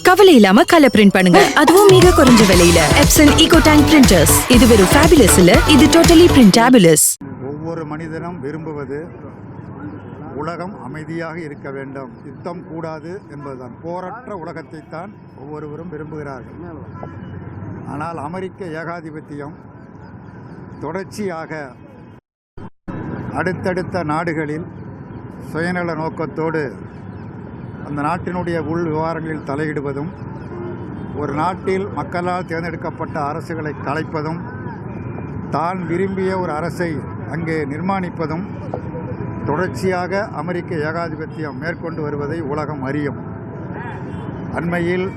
கவலை இல்லாம colour print பண்ணுங்க, அதுவும் மிக குறைஞ்ச விலையில. Epson EcoTank printers. இது வெறும் ஃபேபுலஸ் இல்ல, இது டோட்டலி பிரிண்டபிளஸ். ஒவ்வொரு மனிதனும் விரும்புவது உலகம் அமைதியாக இருக்க வேண்டும், யுத்தம் கூடாது என்பதுதான். போரற்ற உலகத்தை தான் ஒவ்வொருவரும் விரும்புகிறார்கள். ஆனால் அமெரிக்க ஏகாதிபத்தியம் தொடர்ச்சியாக அடுத்தடுத்த நாடுகளில் சுயநல நோக்கத்தோடு அந்த நாட்டினுடைய உள் விவகாரங்களில் தலையிடுவதும், ஒரு நாட்டில் மக்களால் தேர்ந்தெடுக்கப்பட்ட அரசுகளை கலைப்பதும், தான் விரும்பிய ஒரு அரசை அங்கே நிர்மாணிப்பதும் தொடர்ச்சியாக அமெரிக்க ஏகாதிபத்தியம் மேற்கொண்டு வருவதை உலகம் அறியும். அண்மையில்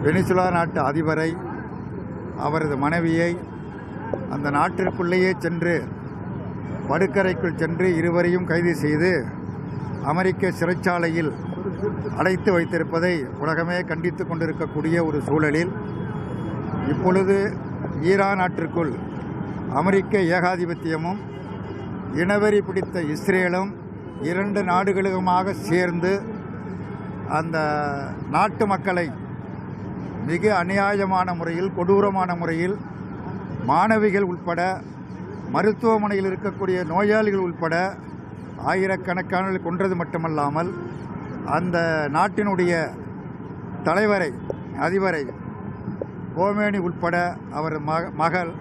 வெனிசுலா நாட்டு அதிபரை, அவரது மனைவியை அந்த நாட்டிற்குள்ளேயே சென்று படுக்கறைக்குள் சென்று இருவரையும் கைது செய்து அமெரிக்க சிறைச்சாலையில் அடைத்து வைத்திருப்பதை உலகமே கண்டித்து கொண்டிருக்கக்கூடிய ஒரு சூழலில், இப்பொழுது ஈரான் நாட்டிற்குள் அமெரிக்க ஏகாதிபத்தியமும் இனவெறி பிடித்த இஸ்ரேலும் இரண்டு நாடுகளுமாக சேர்ந்து அந்த நாட்டு மக்களை மிக அநியாயமான முறையில், கொடூரமான முறையில், மாணவிகள் உட்பட, மருத்துவமனையில் இருக்கக்கூடிய நோயாளிகள் உட்பட ஆயிரக்கணக்கானவர்கள் கொன்றது மட்டுமல்லாமல், அந்த நாட்டினுடைய தலைவரை, அதிபரை கோமேனி உட்பட அவர் மகள்,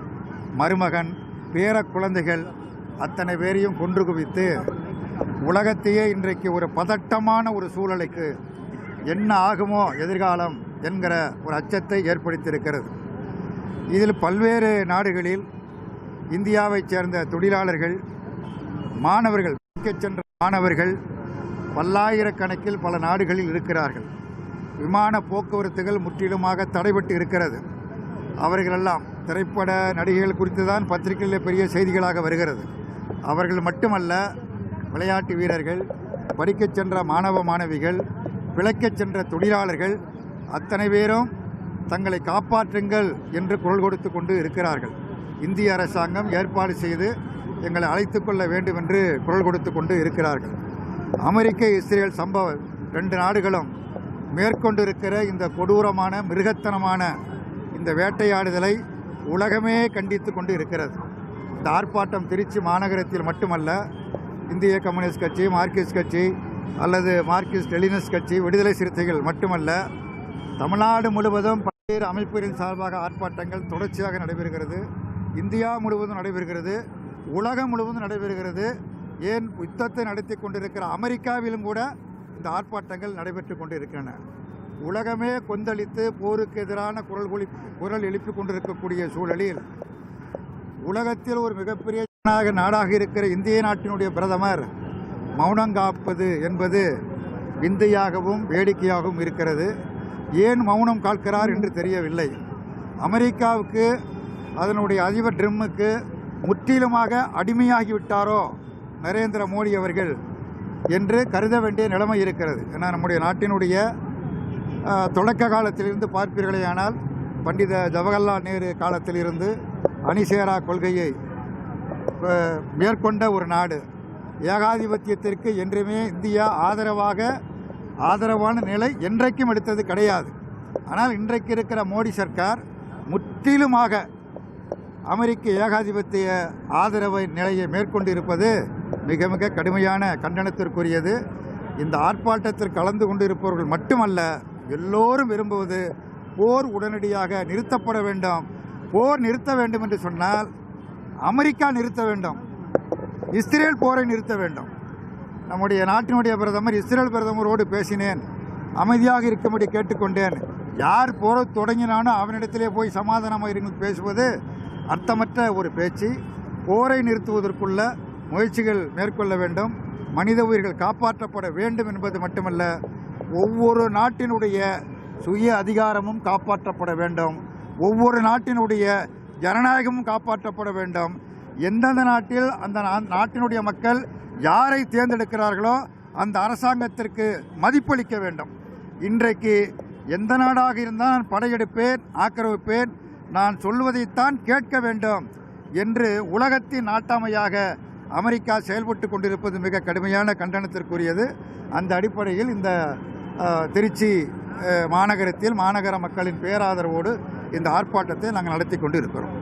மருமகன், பேர குழந்தைகள் அத்தனை பேரையும் கொன்று குவித்து உலகத்தையே இன்றைக்கு ஒரு பதட்டமான ஒரு சூழலுக்கு என்ன ஆகுமோ எதிர்காலம் என்கிற ஒரு அச்சத்தை ஏற்படுத்தியிருக்கிறது. இதில் பல்வேறு நாடுகளில் இந்தியாவைச் சேர்ந்த தொழிலாளர்கள், மாணவர்கள், சென்ற மாணவர்கள் பல்லாயிரக்கணக்கில் பல நாடுகளில் இருக்கிறார்கள். விமான போக்குவரத்துகள் முற்றிலுமாக தடைபட்டு இருக்கிறது. அவர்களெல்லாம் திரைப்பட நடிகைகள் குறித்து தான் பத்திரிகைகளில் பெரிய செய்திகளாக வருகிறது. அவர்கள் மட்டுமல்ல, விளையாட்டு வீரர்கள், படிக்கச் சென்ற மாணவ மாணவிகள், பிழைக்கச் சென்ற தொழிலாளர்கள் அத்தனை பேரும் தங்களை காப்பாற்றுங்கள் என்று குரல் கொடுத்து கொண்டு இருக்கிறார்கள். இந்திய அரசாங்கம் ஏற்பாடு செய்து எங்களை அழைத்து கொள்ள வேண்டும் என்று குரல் கொடுத்து கொண்டு இருக்கிறார்கள். அமெரிக்க இஸ்ரேல் சம்பவம், ரெண்டு நாடுகளும் மேற்கொண்டிருக்கிற இந்த கொடூரமான மிருகத்தனமான இந்த வேட்டையாடுதலை உலகமே கண்டித்து கொண்டு இருக்கிறது. இந்த ஆர்ப்பாட்டம் திருச்சி மாநகரத்தில் மட்டுமல்ல, இந்திய கம்யூனிஸ்ட் கட்சி, மார்க்சிஸ்ட் கட்சி அல்லது மார்க்சிஸ்ட் லெனினிஸ்ட் கட்சி, விடுதலை சிறுத்தைகள் மட்டுமல்ல, தமிழ்நாடு முழுவதும் பல்வேறு அமைப்புகளின் சார்பாக ஆர்ப்பாட்டங்கள் தொடர்ச்சியாக நடைபெறுகிறது. இந்தியா முழுவதும் நடைபெறுகிறது, உலகம் முழுவதும் நடைபெறுகிறது. ஏன் யுத்தத்தை நடத்தி கொண்டிருக்கிற அமெரிக்காவிலும் கூட இந்த ஆர்ப்பாட்டங்கள் நடைபெற்று கொண்டிருக்கின்றன. உலகமே கொந்தளித்து போருக்கு எதிரான குரல் எழுப்பி கொண்டிருக்கக்கூடிய சூழலில், உலகத்தில் ஒரு மிகப்பெரிய நாடாக இருக்கிற இந்திய நாட்டினுடைய பிரதமர் மௌனம் காப்பது என்பது விந்தையாகவும் வேடிக்கையாகவும் இருக்கிறது. ஏன் மௌனம் காக்கிறார் என்று தெரியவில்லை. அமெரிக்காவுக்கு, அதனுடைய அதிபர் ட்ரம்புக்கு முற்றிலுமாக அடிமையாகிவிட்டாரோ நரேந்திர மோடி அவர்கள் என்று கருத வேண்டிய நிலைமை இருக்கிறது. ஏன்னா நம்முடைய நாட்டினுடைய தொடக்க காலத்திலிருந்து பார்ப்பீர்களேயானால், பண்டித ஜவஹர்லால் நேரு காலத்திலிருந்து அணிசேரா கொள்கையை மேற்கொண்ட ஒரு நாடு. ஏகாதிபத்தியத்திற்கு என்றுமே இந்தியா ஆதரவான நிலை என்றைக்கும் எடுத்தது கிடையாது. ஆனால் இன்றைக்கு இருக்கிற மோடி சர்க்கார் முற்றிலுமாக அமெரிக்க ஏகாதிபத்திய ஆதரவை நிலையை மேற்கொண்டிருப்பது மிக மிக கடுமையான கண்டனத்திற்குரியது. இந்த ஆர்ப்பாட்டத்தில் கலந்து கொண்டிருப்பவர்கள் மட்டுமல்ல, எல்லோரும் விரும்புவது போர் உடனடியாக நிறுத்தப்பட வேண்டும். போர் நிறுத்த வேண்டும் என்று சொன்னால் அமெரிக்கா நிறுத்த வேண்டும், இஸ்ரேல் போரை நிறுத்த வேண்டும். நம்முடைய நாட்டினுடைய பிரதமர் இஸ்ரேல் பிரதமரோடு பேசினேன், அமைதியாக இருக்கும்படி கேட்டுக்கொண்டேன். யார் போரை தொடங்கினானோ அவனிடத்திலே போய் சமாதானமாக இருந்து பேசுவது அர்த்தமற்ற ஒரு பேச்சு. போரை நிறுத்துவதற்குள்ள முயற்சிகள் மேற்கொள்ள வேண்டும், மனித உயிர்கள் காப்பாற்றப்பட வேண்டும் என்பது மட்டுமல்ல, ஒவ்வொரு நாட்டினுடைய சுய அதிகாரமும் காப்பாற்றப்பட வேண்டும், ஒவ்வொரு நாட்டினுடைய ஜனநாயகமும் காப்பாற்றப்பட வேண்டும். எந்தெந்த நாட்டில் அந்த நாட்டினுடைய மக்கள் யாரை தேர்ந்தெடுக்கிறார்களோ அந்த அரசாங்கத்திற்கு மதிப்பளிக்க வேண்டும். இன்றைக்கு எந்த நாடாக இருந்தால் நான் படையெடுப்பேன், ஆக்கிரமிப்பேன், நான் சொல்வதைத்தான் கேட்க வேண்டும் என்று உலகத்தின் நாட்டாமையாக அமெரிக்கா செயல்பட்டு கொண்டிருப்பது மிக கடுமையான கண்டனத்திற்குரியது. அந்த அடிப்படையில் இந்த திருச்சி மாநகரத்தில் மாநகர மக்களின் பேராதரவோடு இந்த ஆர்ப்பாட்டத்தை நாங்கள் நடத்தி கொண்டு இருக்கிறோம்.